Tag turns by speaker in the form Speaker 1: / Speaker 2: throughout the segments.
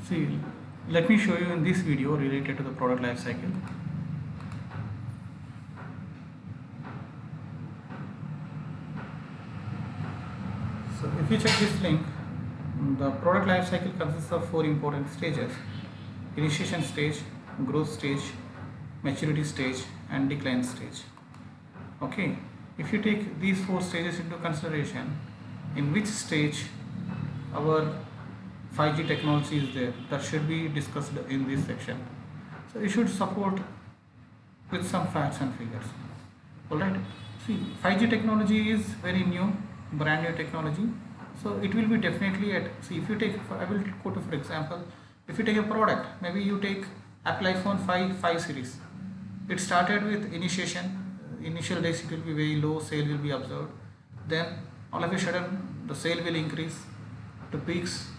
Speaker 1: See, let me show you in this video related to the product life cycle. So if you check this link, the product life cycle consists of 4 important stages: initiation stage, growth stage, maturity stage, and decline stage. Okay, if you take these 4 stages into consideration, in which stage our 5G technology is there, that should be discussed in this section. So you should support with some facts and figures. Alright, see, 5G technology is very new, brand new technology. So it will be definitely at, see, if you take, I will quote for example, if you take a product, maybe you take Apple iPhone 5 series. It started with initial days it will be very low, sale will be observed. Then all of a sudden the sale will increase to peaks.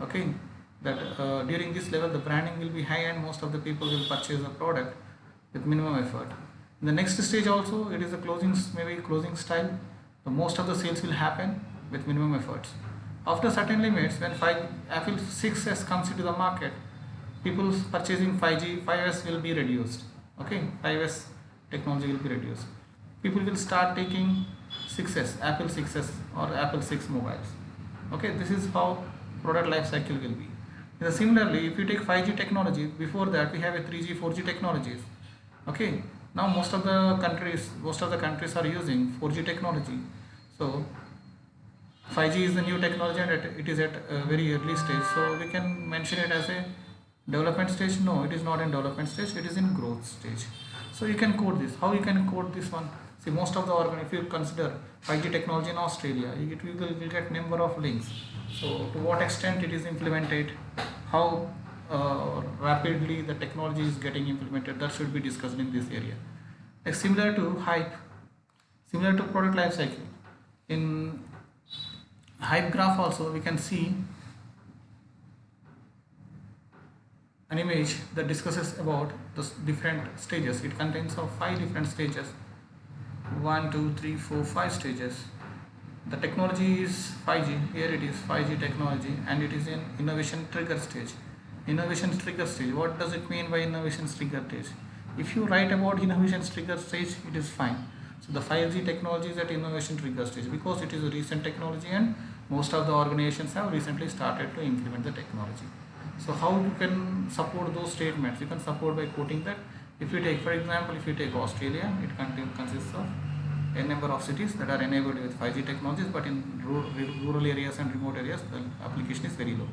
Speaker 1: Okay, that during this level the branding will be high and most of the people will purchase the product with minimum effort. In the next stage also it is a closing style. So most of the sales will happen with minimum efforts. After certain limits, when Apple 6s comes into the market, people's purchasing 5S will be reduced. Okay, 5S technology will be reduced. People will start taking 6s, Apple 6s or Apple 6 mobiles. Okay, this is how product life cycle will be. Similarly, if you take 5G technology, before that we have a 3G, 4G technologies. Okay, now most of the countries are using 4G technology. So 5G is the new technology and it is at a very early stage. So we can mention it as a development stage. No, it is not in development stage, it is in growth stage. So you can code this. How you can code this one? See, most of the if you consider 5G technology in Australia, you will get number of links. So to what extent it is implemented, how rapidly the technology is getting implemented, that should be discussed in this area. Like similar to hype, similar to product life cycle. In hype graph also we can see an image that discusses about the different stages. It contains of 5 different stages. 1, 2, 3, 4, 5 stages. The technology is 5G. Here it is 5G technology and it is in innovation trigger stage. Innovation trigger stage. What does it mean by innovation trigger stage? If you write about innovation trigger stage, it is fine. So the 5G technology is at innovation trigger stage because it is a recent technology and most of the organizations have recently started to implement the technology. So how you can support those statements? You can support by quoting that. If you take, for example, if you take Australia, it consists of a number of cities that are enabled with 5G technologies, but in rural areas and remote areas the application is very low.